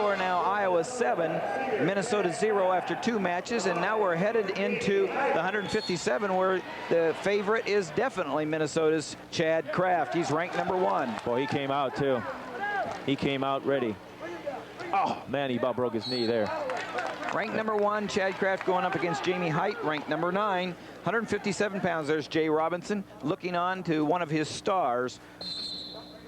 score now, Iowa 7, Minnesota 0 after 2 matches, and now we're headed into the 157 where the favorite is definitely Minnesota's Chad Kraft. He's ranked #1. Boy, he came out too. He came out ready. Oh, man, he about broke his knee there. Ranked #1, Chad Kraft going up against Jamie Hite, ranked #9, 157 pounds. There's Jay Robinson looking on to one of his stars.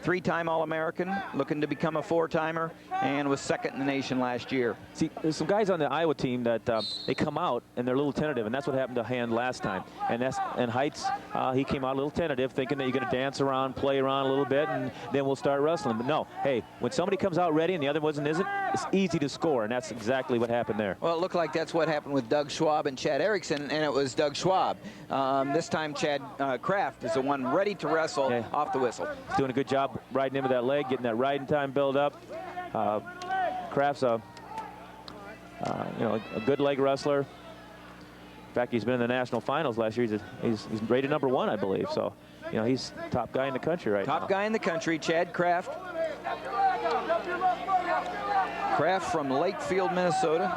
3-time All-American, looking to become a 4-timer, and was 2nd in the nation last year. See, there's some guys on the Iowa team that they come out and they're a little tentative, and that's what happened to Hand last time. And Heit's, he came out a little tentative, thinking that you're going to dance around, play around a little bit, and then we'll start wrestling. But no, hey, when somebody comes out ready and the other one isn't, it's easy to score, and that's exactly what happened there. Well, it looked like that's what happened with Doug Schwab and Chad Erickson, and it was Doug Schwab. This time, Chad Kraft is the one ready to wrestle off the whistle. He's doing a good job riding into that leg, getting that riding time build up. Kraft's a good leg wrestler. In fact, he's been in the national finals last year. He's rated #1, I believe. So, he's top guy in the country right now. Top guy in the country, Chad Kraft. Kraft from Lakefield, Minnesota.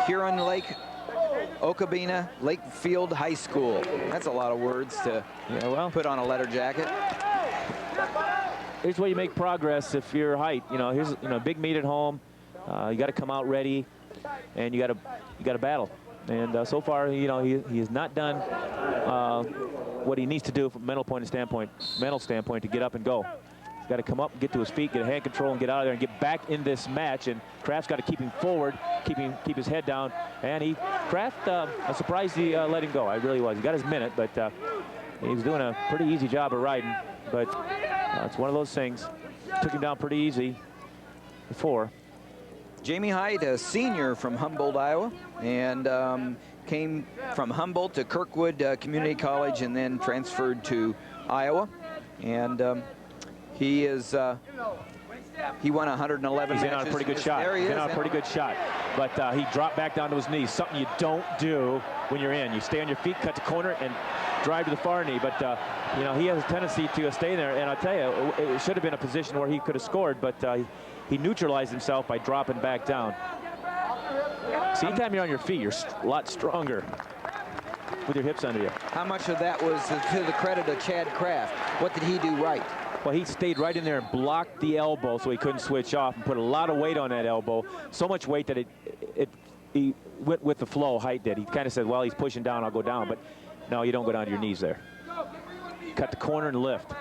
Huron Lake, Okabena, Lakefield High School. That's a lot of words to put on a letter jacket. Here's where you make progress if you're Height. Here's big meet at home. You got to come out ready, and you got to battle. And so far, he has not done what he needs to do from a mental standpoint to get up and go. He's got to come up, get to his feet, get a hand control, and get out of there and get back in this match. And Kraft's got to keep him forward, keep his head down. And Kraft, I'm surprised he let him go. I really was. He got his minute, but he was doing a pretty easy job of riding. But it's one of those things. Took him down pretty easy before. Jamie Hite, a senior from Humboldt, Iowa, and came from Humboldt to Kirkwood Community College and then transferred to Iowa. And he won 111 He's matches. in on a pretty good shot. There he He's is. in on a pretty good shot. But he dropped back down to his knees, something you don't do when you're in. You stay on your feet, cut the corner, and drive to the far knee. But, he has a tendency to stay there. And I'll tell you, it should have been a position where he could have scored, but he neutralized himself by dropping back down. See, anytime you're on your feet, you're a lot stronger with your hips under you. How much of that was to the credit of Chad Kraft? What did he do right? Well, he stayed right in there and blocked the elbow so he couldn't switch off and put a lot of weight on that elbow. So much weight that he went with the flow. Height did. He kind of said, well, he's pushing down, I'll go down. But no, you don't go down to your knees there. Cut the corner and lift.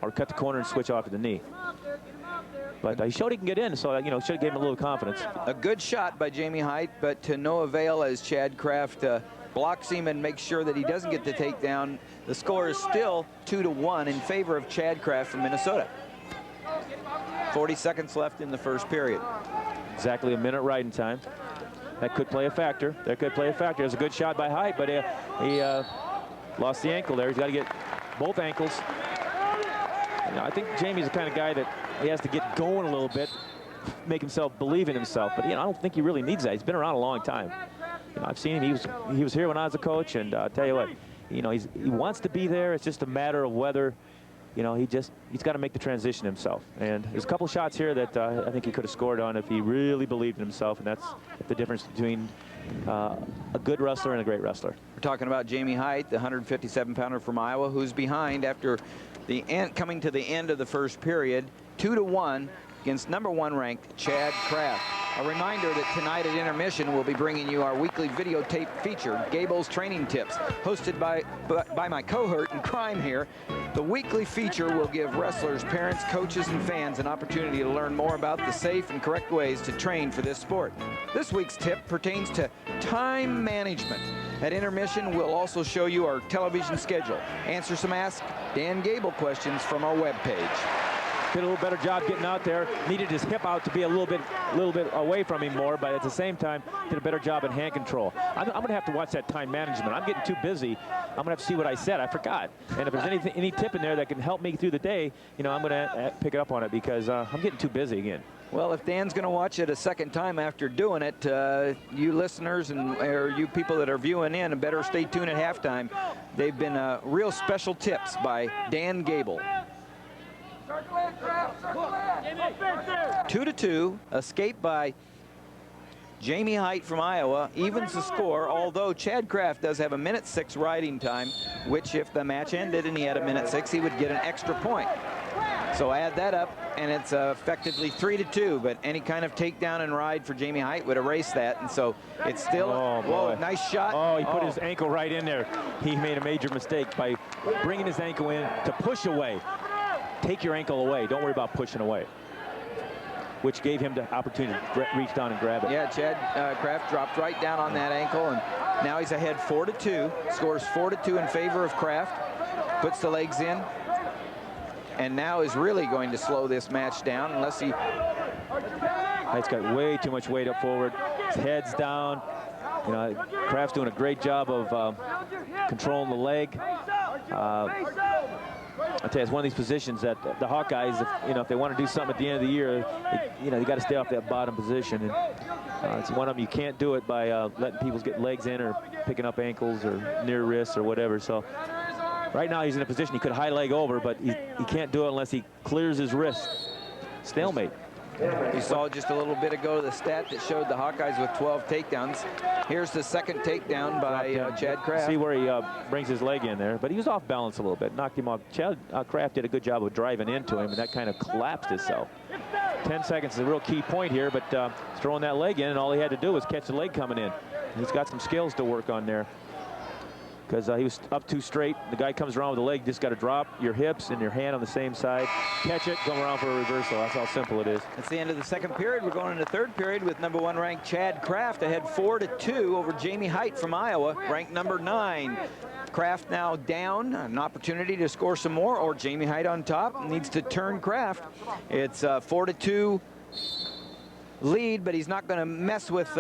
Or cut the corner and switch off to the knee. But he showed he can get in, so, should have given him a little confidence. A good shot by Jamie Hite, but to no avail as Chad Kraft blocks him and makes sure that he doesn't get the takedown. The score is still 2-1 in favor of Chad Kraft from Minnesota. 40 seconds left in the first period. Exactly a minute riding time. That could play a factor. That could play a factor. It was a good shot by Hite, but he lost the ankle there. He's got to get both ankles. I think Jamie's the kind of guy that he has to get going a little bit, make himself believe in himself. But I don't think he really needs that. He's been around a long time. I've seen him. He was here when I was a coach, and I'll tell you what, he wants to be there. It's just a matter of whether, he's got to make the transition himself. And there's a couple shots here that I think he could have scored on if he really believed in himself, and that's the difference between a good wrestler and a great wrestler. We're talking about Jamie Hite, the 157-pounder from Iowa, who's behind after coming to the end of the first period, 2-1 against #1 ranked Chad Kraft. A reminder that tonight at intermission we'll be bringing you our weekly videotape feature, Gable's Training Tips, hosted by my cohort in crime here. The weekly feature will give wrestlers, parents, coaches, and fans an opportunity to learn more about the safe and correct ways to train for this sport. This week's tip pertains to time management. At intermission, we'll also show you our television schedule, answer some Ask Dan Gable questions from our webpage. Did a little better job getting out there. Needed his hip out to be a little bit away from him more, but at the same time, did a better job in hand control. I'm going to have to watch that time management. I'm getting too busy. I'm going to have to see what I said. I forgot. And if there's any tip in there that can help me through the day, I'm going to pick it up on it because I'm getting too busy again. Well, if Dan's going to watch it a second time after doing it, you listeners or you people that are viewing in, better stay tuned at halftime. They've been real special tips by Dan Gable. 2-2, escape by Jamie Hite from Iowa evens the score, although Chad Kraft does have a 1:06 riding time, which if the match ended and he had a 1:06, he would get an extra point. So add that up, and it's effectively 3-2, but any kind of takedown and ride for Jamie Hite would erase that, and so it's still, whoa, nice shot. Oh, he put his ankle right in there. He made a major mistake by bringing his ankle in to push away. Take your ankle away. Don't worry about pushing away, which gave him the opportunity to reach down and grab it. Yeah, Chad Kraft dropped right down on that ankle, and now he's ahead 4-2. Scores 4-2 in favor of Kraft. Puts the legs in, and now is really going to slow this match down unless he... Height's got way too much weight up forward. His head's down. You know, Kraft's doing a great job of controlling the leg. I tell you, it's one of these positions that the Hawkeyes, if they want to do something at the end of the year, you got to stay off that bottom position. And it's one of them you can't do it by letting people get legs in or picking up ankles or near wrists or whatever. So right now he's in a position he could high leg over, but he can't do it unless he clears his wrist. Stalemate. You saw just a little bit ago the stat that showed the Hawkeyes with 12 takedowns. Here's the second takedown by Chad Kraft. See where he brings his leg in there, but he was off balance a little bit, knocked him off. Chad Kraft did a good job of driving into him, and that kind of collapsed himself. 10 seconds is a real key point here, but throwing that leg in, and all he had to do was catch the leg coming in. He's got some skills to work on there, because he was up too straight. The guy comes around with the leg, you just got to drop your hips and your hand on the same side, catch it, come around for a reversal. That's how simple it is. It's the end of the second period. We're going into third period with #1 ranked Chad Kraft ahead 4-2 over Jamie Hite from Iowa, ranked #9. Kraft now down, an opportunity to score some more, or Jamie Hite on top needs to turn Kraft. It's 4-2 lead, but he's not going to mess with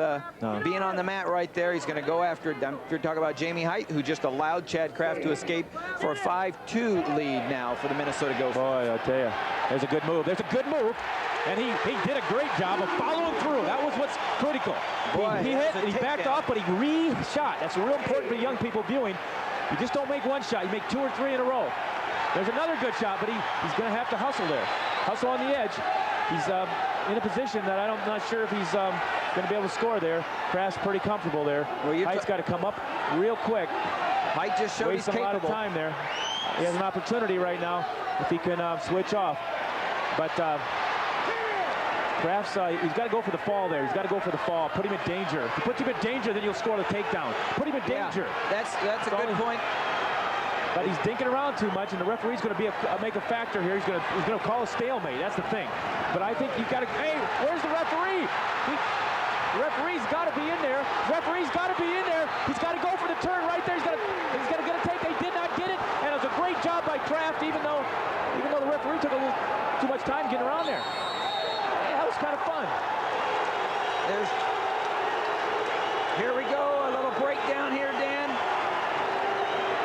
being on the mat right there. He's going to go after it. You're talking about Jamie Hite, who just allowed Chad Kraft to escape for a 5-2 lead now for the Minnesota Gophers. Boy, I tell you, there's a good move. There's a good move, and he did a great job of following through. That was what's critical. Boy, he hit, and he backed off, but he re-shot. That's real important for young people viewing. You just don't make one shot. You make 2 or 3 in a row. There's another good shot, but he's going to have to hustle there. Hustle on the edge. He's in a position that I'm not sure if he's going to be able to score there. Kraft's pretty comfortable there. Well, Height's got to come up real quick. Hite just showed he's capable. A lot of time there. He has an opportunity right now if he can switch off. But Kraft's, he's got to go for the fall there. He's got to go for the fall. Put him in danger. If you put him in danger, then you'll score the takedown. Put him in danger. That's a good point. But he's dinking around too much, and the referee's going to make a factor here. He's going to call a stalemate. That's the thing. But I think you've got to. Hey, where's the referee? The referee's got to be in there. The referee's got to be in there. He's got to go for the turn right there. He's got to get a take. They did not get it, and it was a great job by Kraft, even though the referee took a little too much time getting around there. Yeah, that was kind of fun. Here we go. A little breakdown here, Dan.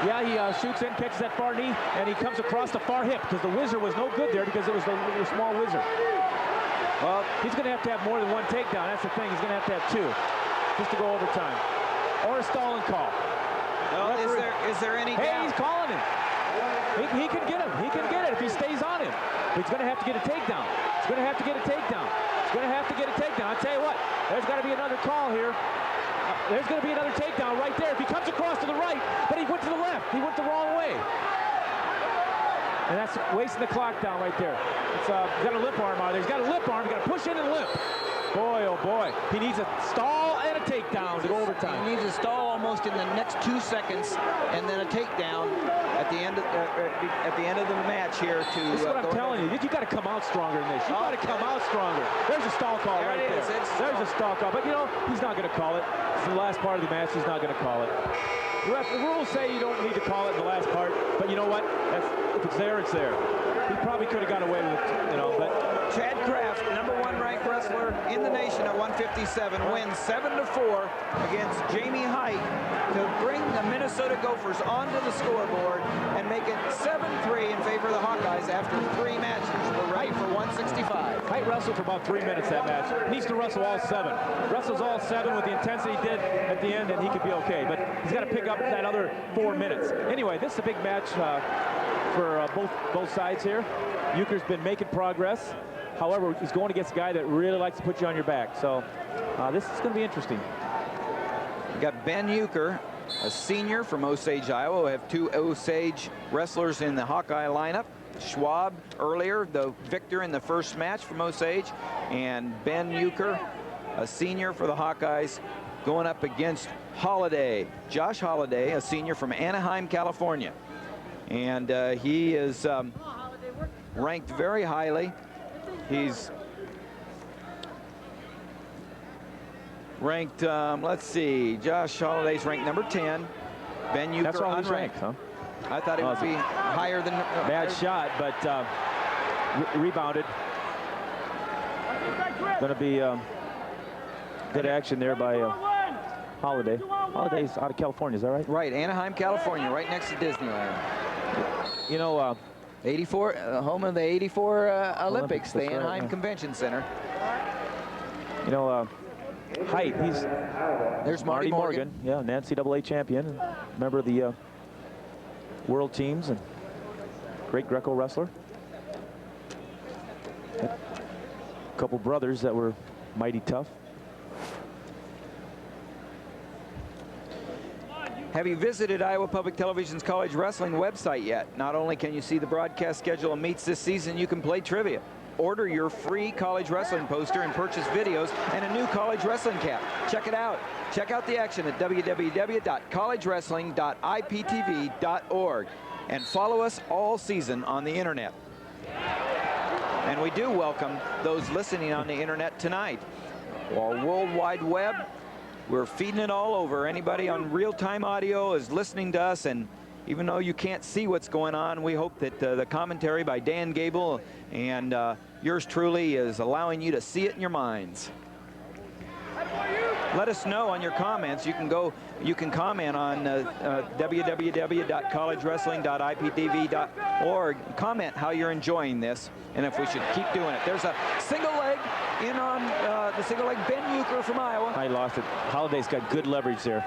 Yeah, he shoots in, catches that far knee, and he comes across the far hip because the whizzer was no good there because it was the small whizzer. Well, he's going to have more than one takedown. That's the thing. He's going to have 2 just to go overtime. Or a stalling call. Well, is there any doubt? Hey, he's calling him. He can get him. He can get it if he stays on him. But he's going to have to get a takedown. He's going to have to get a takedown. He's going to have to get a takedown. I'll tell you what, there's got to be another call here. There's going to be another takedown right there. If he comes across to the right, but he went to the left. He went the wrong way. And that's wasting the clock down right there. He's got a lip arm out there. He's got a lip arm. He's got to push in and limp. Boy, oh boy. He needs a stall and a takedown to go overtime. He needs a stall almost in the next 2 seconds, and then a takedown at the end of the match here. This is what I'm telling you. You got to come out stronger than this. You got to come out stronger. There's a stall call right there. There's a stall call. But, he's not going to call it. It's the last part of the match. He's not going to call it. The rules say you don't need to call it in the last part. But you know what? If it's there, it's there. He probably could have got away with it, but Chad Kraft, #1 ranked wrestler in the nation at 157, wins 7-4 against Jamie Hite to bring the Minnesota Gophers onto the scoreboard and make it 7-3 in favor of the Hawkeyes after 3 matches. We're ready for 165. Hite wrestled for about 3 minutes that match. He needs to wrestle all 7. Wrestles all 7 with the intensity he did at the end, and he could be okay. But he's got to pick up that other 4 minutes. Anyway, this is a big match. for both sides here. Uker's been making progress. However, he's going against a guy that really likes to put you on your back. So this is going to be interesting. We got Ben Uker, a senior from Osage, Iowa. We have 2 Osage wrestlers in the Hawkeye lineup. Schwab earlier, the victor in the first match from Osage, and Ben Uker, a senior for the Hawkeyes, going up against Holiday. Josh Holiday, a senior from Anaheim, California. And he is ranked very highly. He's ranked, let's see, Josh Holiday's ranked number 10. Ben Uker That's all he's unranked. ranked, huh? I thought it would be higher than... Bad shot, but rebounded. Going to be good action there by Holiday. Holiday's out of California, is that right? Right, Anaheim, California, right next to Disneyland. You know, 84, home of the 84 Olympics, the Anaheim right, yeah. Convention Center. You know, Height, There's Marty Morgan. Yeah, an NCAA champion, and member of the world teams, and great Greco wrestler. A couple brothers that were mighty tough. Have you visited Iowa Public Television's college wrestling website yet? Not only can you see the broadcast schedule and meets this season, you can play trivia. Order your free college wrestling poster and purchase videos and a new college wrestling cap. Check it out. Check out the action at www.collegewrestling.iptv.org and follow us all season on the internet. And we do welcome those listening on the internet tonight. Our World Wide Web, we're feeding it all over. Anybody on real-time audio is listening to us, and even though you can't see what's going on, we hope that the commentary by Dan Gable and yours truly is allowing you to see it in your minds. Let us know on your comments. You can comment on www.collegewrestling.iptv.org. Comment how you're enjoying this and if we should keep doing it. There's a single leg in on the single leg, Ben Uker from Iowa. I lost it. Holiday's got good leverage there.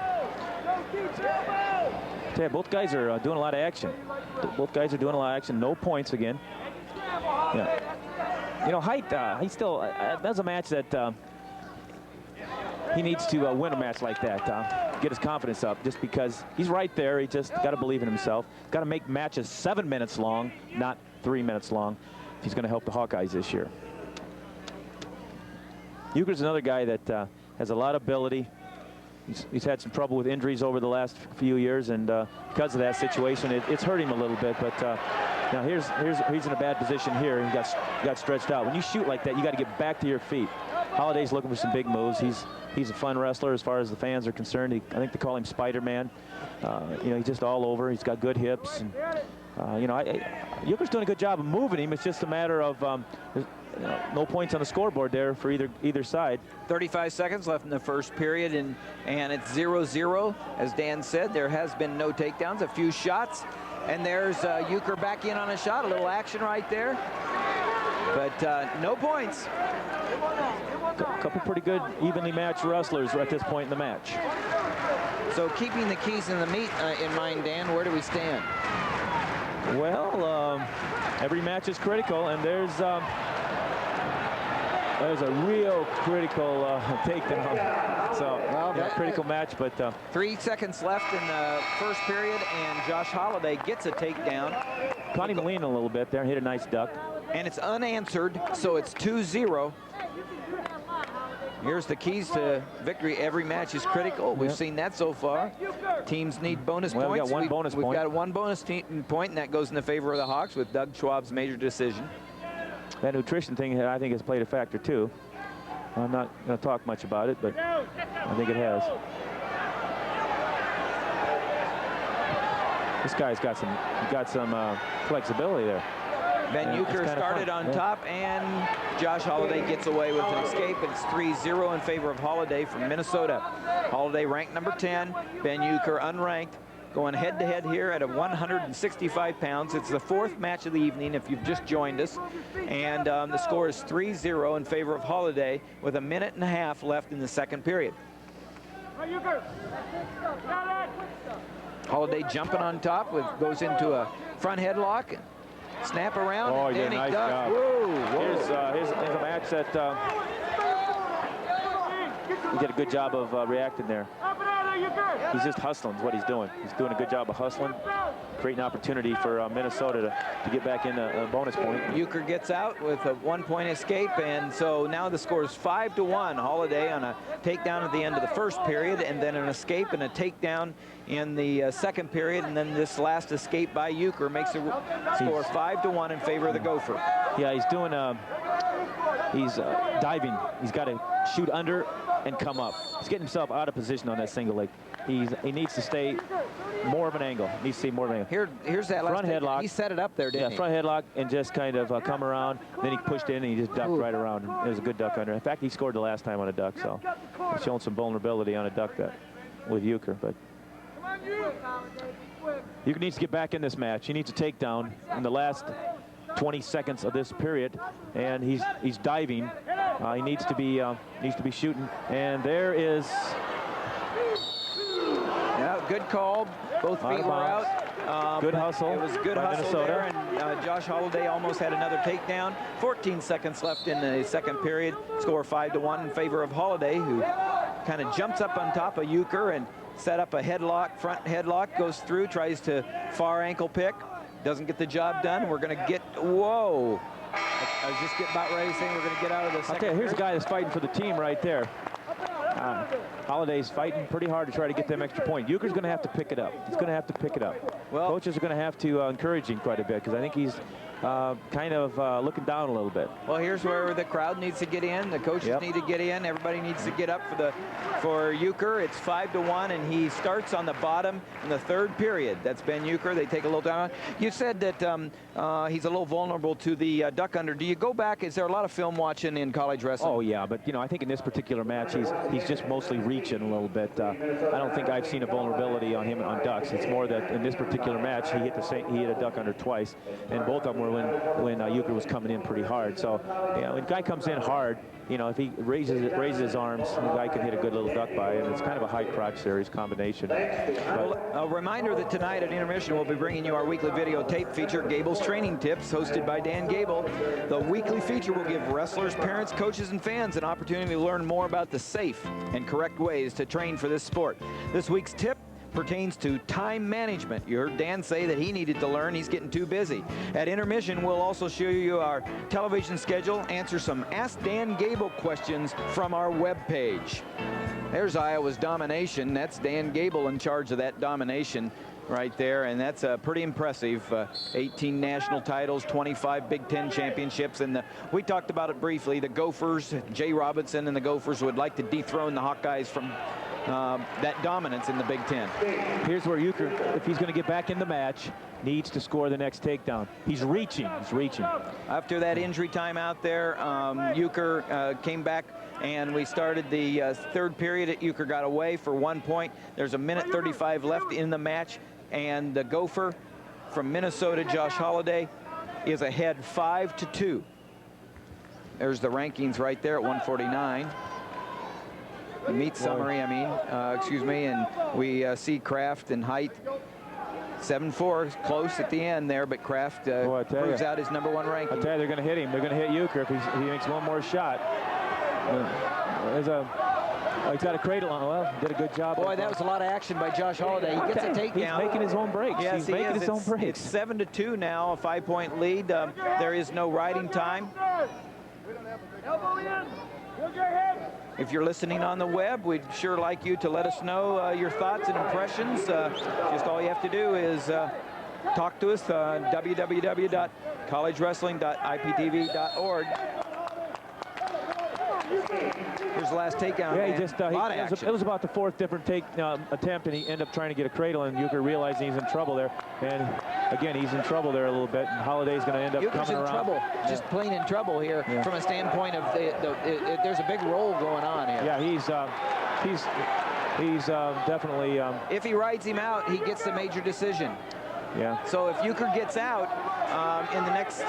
Yeah, both guys are doing a lot of action. Both guys are doing a lot of action. No points again. Yeah. You know, Hite, he still, that's a match that he needs to win a match like that, get his confidence up, just because he's right there. He just got to believe in himself. Got to make matches 7 minutes long, not 3 minutes long, if he's going to help the Hawkeyes this year. Uker's another guy that has a lot of ability. He's had some trouble with injuries over the last few years, and because of that situation, it's hurt him a little bit. But now he's in a bad position here. He got stretched out. When you shoot like that, you got to get back to your feet. Holiday's looking for some big moves. He's a fun wrestler as far as the fans are concerned. I think they call him Spider-Man. You know, he's just all over. He's got good hips. And, you know, Uker's doing a good job of moving him. It's just a matter of no points on the scoreboard there for either side. 35 seconds left in the first period, and it's 0-0. As Dan said, there has been no takedowns, a few shots, and there's Uker back in on a shot, a little action right there, but no points. A couple pretty good, evenly matched wrestlers at this point in the match. So keeping the keys in the meat in mind, Dan, where do we stand? Well, every match is critical, and there's a real critical takedown. So, yeah, critical match, but 3 seconds left in the first period, and Josh Holiday gets a takedown. Caught him leaning a little bit there, hit a nice duck. And it's unanswered, so it's 2-0. Here's the keys to victory. Every match is critical. We've seen that so far. Teams need bonus points. We got one bonus point. We've got one bonus point, and that goes in the favor of the Hawks with Doug Schwab's major decision. That nutrition thing, I think, has played a factor, too. I'm not going to talk much about it, but I think it has. This guy's got some flexibility there. Ben Uker started on top, and Josh Holiday gets away with an escape. It's 3-0 in favor of Holiday from Minnesota. Holiday ranked number 10, Ben Uker unranked, going head-to-head here at 165 pounds. It's the 4th match of the evening if you've just joined us. And the score is 3-0 in favor of Holiday with 1.5 minutes left in the second period. Holiday jumping on top, goes into a front headlock, and snap around. Oh, and yeah, he nice ducked. job. Whoa. Here's a match that he did a good job of reacting there. He's just hustling is what he's doing. He's doing a good job of hustling, creating opportunity for Minnesota to get back in a bonus point. Uker gets out with a 1-point escape, and so now the score is 5-1. Holiday on a takedown at the end of the first period, and then an escape and a takedown in the second period, and then this last escape by Uker makes the score 5-1 in favor of the Gopher. Yeah, he's doing, he's diving. He's got to shoot under and come up. He's getting himself out of position on that single leg. He needs to stay more of an angle. He needs to stay more of an angle. Here's that front headlock. He set it up there, didn't he? Yeah, front headlock and just kind of come around. Then he pushed in and he just ducked right around. It was a good duck under. In fact, he scored the last time on a duck, so he's showing some vulnerability on a duck that with Uker. But Uker needs to get back in this match. He needs a takedown in the last 20 seconds of this period, and he's diving. He needs to be shooting, and there is. Yeah, good call. Both feet were out. Good hustle. It was good hustle Minnesota there, and Josh Holiday almost had another takedown. 14 seconds left in the second period. Score 5-1 in favor of Holiday, who kind of jumps up on top of Uker and set up a headlock, front headlock, goes through, tries to far ankle pick. Doesn't get the job done. We're going to get, whoa. I was just about ready to say we're going to get out of the second. Okay, here's a guy that's fighting for the team right there. Holiday's fighting pretty hard to try to get them extra point. Uker's going to have to pick it up. He's going to have to pick it up. Well, coaches are going to have to encourage him quite a bit, because I think he's kind of looking down a little bit. Well, here's where the crowd needs to get in. The coaches need to get in. Everybody needs to get up for Uker. It's 5-1, and he starts on the bottom in the third period. That's Ben Uker. They take a little time. You said that he's a little vulnerable to the duck under. Do you go back? Is there a lot of film watching in college wrestling? Oh yeah, but I think in this particular match he's just mostly reaching a little bit. I don't think I've seen a vulnerability on him on ducks. It's more that in this particular match he hit a duck under twice, and both of them were when Uker was coming in pretty hard. So when a guy comes in hard, if he raises his arms, the guy can hit a good little duck by, and it's kind of a high crotch series combination. Well, a reminder that tonight at intermission we'll be bringing you our weekly videotape feature, Gable's Training Tips, hosted by Dan Gable. The weekly feature will give wrestlers, parents, coaches, and fans an opportunity to learn more about the safe and correct ways to train for this sport. This week's tip pertains to time management. You heard Dan say that he needed to learn. He's getting too busy. At intermission, we'll also show you our television schedule, answer some Ask Dan Gable questions from our webpage. There's Iowa's domination. That's Dan Gable in charge of that domination right there, and that's pretty impressive. 18 national titles, 25 Big Ten championships, and we talked about it briefly. The Gophers, Jay Robinson and the Gophers would like to dethrone the Hawkeyes from that dominance in the Big Ten. Here's where Uker, if he's going to get back in the match, needs to score the next takedown. He's reaching. After that injury time out there, Uker came back, and we started the third period. Uker got away for 1 point. There's a minute 35 left in the match, and the Gopher from Minnesota, Josh Holiday, is ahead 5-2. There's the rankings right there at 149. The meet summary, and we see Kraft and Hite 7-4, close at the end there, but Kraft proves out his #1 ranking. I tell you, they're going to hit him. They're going to hit Uker if he makes one more shot. He's got a cradle on. Well, he did a good job. Boy, that was a lot of action by Josh Holiday. He gets a takedown. He's making his own breaks. Yes, he's making his own breaks. It's 7-2 now, a 5-point lead. There is no riding time. If you're listening on the web, we'd sure like you to let us know your thoughts and impressions. Just all you have to do is talk to us on www.collegewrestling.iptv.org. Here's the last takedown. Yeah, it was about the fourth different attempt, and he ended up trying to get a cradle, and Uker realizing he's in trouble there. And again, he's in trouble there a little bit, and Holiday's going to end up coming around. Trouble, just plain in trouble here from a standpoint of there's a big roll going on here. Yeah, he's definitely. If he rides him out, he gets the major decision. Yeah. So if Uker gets out in the next,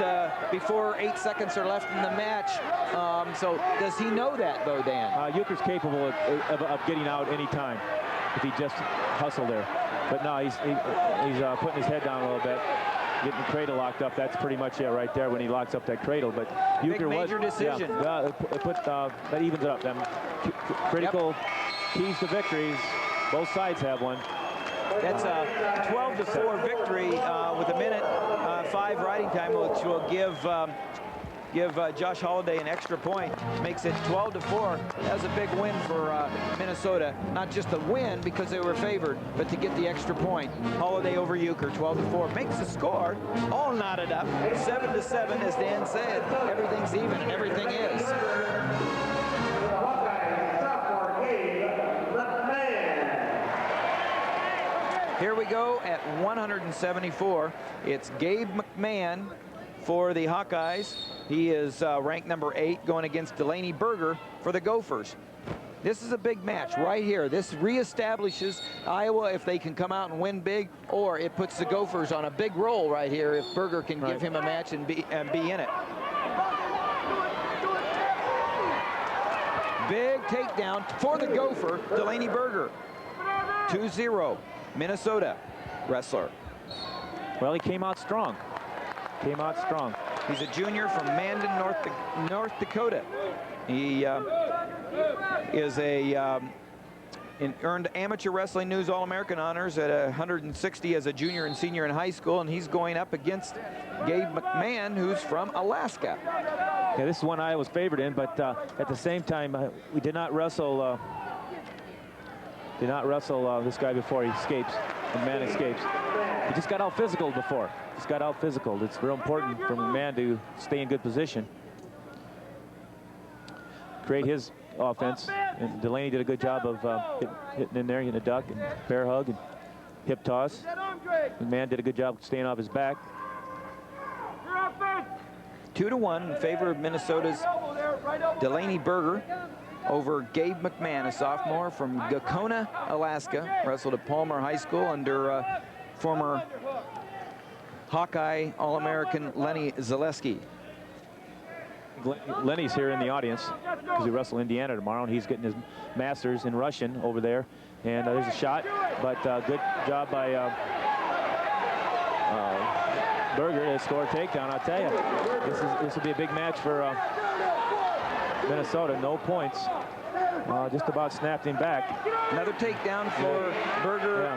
before 8 seconds are left in the match, so does he know that though, Dan? Uker's capable of getting out anytime. if he just hustled there. But no, he's putting his head down a little bit, getting the cradle locked up. That's pretty much it right there when he locks up that cradle. But Uker major decision. Yeah, that evens it up. Them critical keys to victories. Both sides have one. That's a 12-4 victory with a minute 5 riding time, which will give Josh Holliday an extra point. Makes it 12-4. That was a big win for Minnesota. Not just a win because they were favored, but to get the extra point. Holliday over Uker, 12-4. Makes the score all knotted up. 7-7, as Dan said. Everything's even, and everything is. Here we go at 174. It's Gabe McMahon for the Hawkeyes. He is ranked number 8, going against Delaney Berger for the Gophers. This is a big match right here. This reestablishes Iowa if they can come out and win big, or it puts the Gophers on a big roll right here if Berger can give him a match and be in it. Big takedown for the Gopher, Delaney Berger. 2-0. Minnesota wrestler. Well, he came out strong. Came out strong. He's a junior from Mandan, North Dakota. He is earned Amateur Wrestling News All-American honors at 160 as a junior and senior in high school, and he's going up against Gabe McMahon, who's from Alaska. Yeah, this is one I was favored in, but at the same time, we did not wrestle. This guy before he escapes. McMahon escapes. He just got out physical before. Just got out physical. It's real important for McMahon to stay in good position. Create his offense. And Delaney did a good job of hitting in there, getting a duck and bear hug and hip toss. McMahon did a good job staying off his back. 2-1 in favor of Minnesota's Delaney Berger over Gabe McMahon, a sophomore from Gakona, Alaska. Wrestled at Palmer High School under former Hawkeye All-American Lenny Zalesky. Lenny's here in the audience because we wrestle Indiana tomorrow, and he's getting his master's in Russian over there. And there's a shot, but good job by Berger to score a takedown. I'll tell you, this will be a big match for Minnesota. No points. Just about snapped him back. Another takedown for Berger.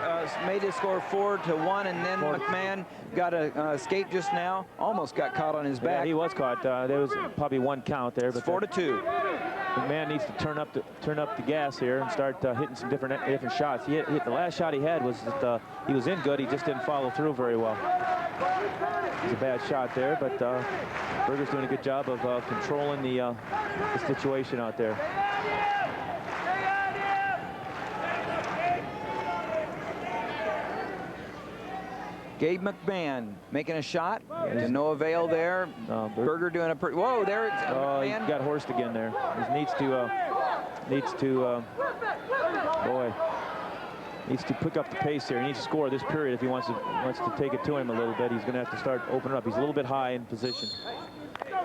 Made his score 4-1, and then McMahon got a escape just now. Almost got caught on his back. Yeah, he was caught. There was probably one count there, but 4-2. McMahon needs to turn up the gas here and start hitting some different shots. He hit the last shot he had was that he was in good. He just didn't follow through very well. It was a bad shot there, but Berger's doing a good job of controlling the situation out there. Gabe McMahon making a shot to no avail there. Berger doing a pretty. Whoa, there it's he got horsed again there. He needs to pick up the pace here. He needs to score this period if he wants to take it to him a little bit. He's going to have to start opening up. He's a little bit high in position.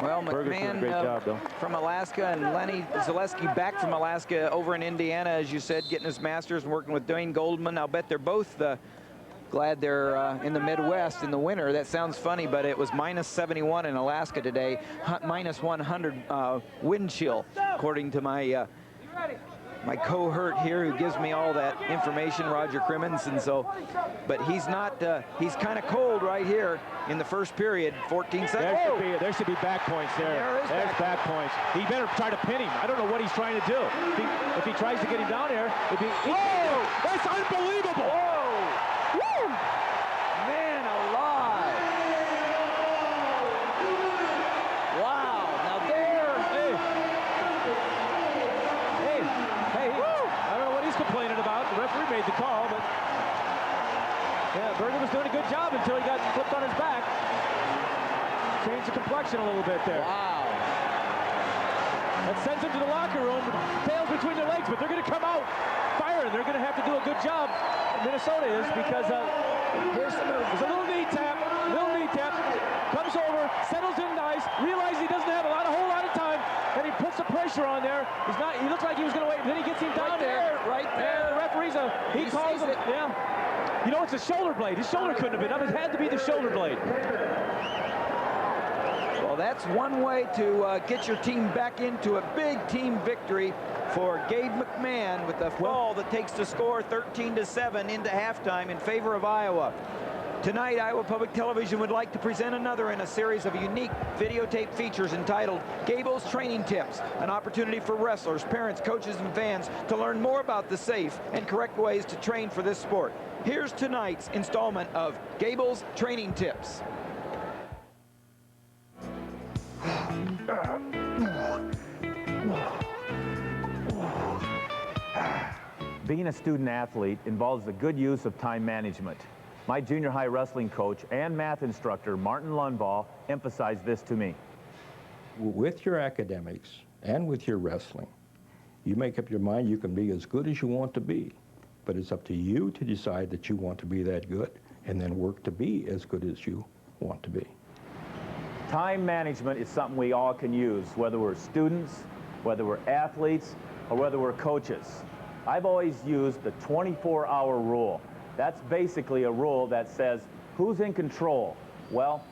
Well, Berger's doing a great job, though. From Alaska, and Lenny Zalesky back from Alaska over in Indiana, as you said, getting his master's and working with Dwayne Goldman. I'll bet they're both glad they're in the Midwest in the winter. That sounds funny, but it was -71 in Alaska today, -100 wind chill, according to my my cohort here who gives me all that information, Roger Crimmins. And so, but he's not, he's kind of cold right here in the first period, 14 seconds. There should be back points there. There's back points. He better try to pin him. I don't know what he's trying to do. If he tries to get him down there, whoa! That's unbelievable! Whoa! Woo! Man alive! Wow! Now there. Hey! I don't know what he's complaining about. The referee made the call, but yeah, Berger was doing a good job until he got flipped on his back. Changed the complexion a little bit there. Wow! That sends him to the locker room, tails between their legs, but they're going to come out firing. They're going to have to do a good job. Minnesota is, because there's a little knee tap, comes over, settles in nice, realizes he doesn't have a whole lot of time, and he puts the pressure on there. He looks like he was going to wait, then he gets him down there. Right there. And the referee's he calls him. Yeah. You know, it's a shoulder blade. His shoulder couldn't have been up. It had to be the shoulder blade. Well, that's one way to get your team back into a big team victory for Gabe McMahon with the fall that takes the score 13-7 into halftime in favor of Iowa. Tonight, Iowa Public Television would like to present another in a series of unique videotape features entitled Gable's Training Tips, an opportunity for wrestlers, parents, coaches, and fans to learn more about the safe and correct ways to train for this sport. Here's tonight's installment of Gable's Training Tips. Being a student athlete involves the good use of time management. My junior high wrestling coach and math instructor, Martin Lundvall, emphasized this to me. With your academics and with your wrestling, you make up your mind you can be as good as you want to be, but it's up to you to decide that you want to be that good and then work to be as good as you want to be. Time management is something we all can use, whether we're students, whether we're athletes, or whether we're coaches. I've always used the 24-hour rule. That's basically a rule that says, who's in control? Well,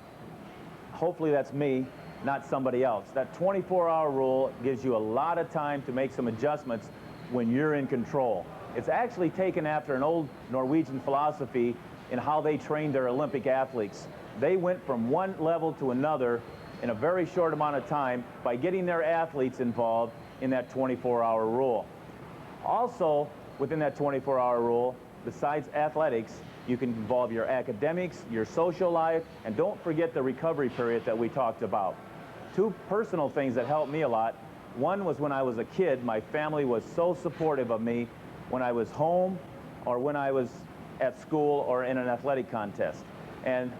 hopefully that's me, not somebody else. That 24-hour rule gives you a lot of time to make some adjustments when you're in control. It's actually taken after an old Norwegian philosophy in how they trained their Olympic athletes. They went from one level to another in a very short amount of time by getting their athletes involved in that 24-hour rule. Also, within that 24-hour rule, besides athletics, you can involve your academics, your social life, and don't forget the recovery period that we talked about. Two personal things that helped me a lot. One was when I was a kid, my family was so supportive of me when I was home or when I was at school or in an athletic contest. And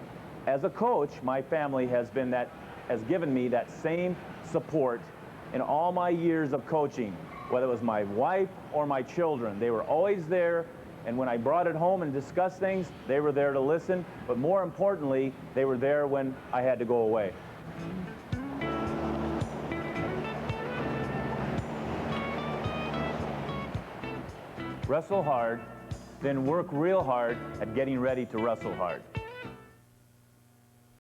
as a coach, my family has given me that same support in all my years of coaching, whether it was my wife or my children. They were always there, and when I brought it home and discussed things, they were there to listen, but more importantly, they were there when I had to go away. Wrestle hard, then work real hard at getting ready to wrestle hard.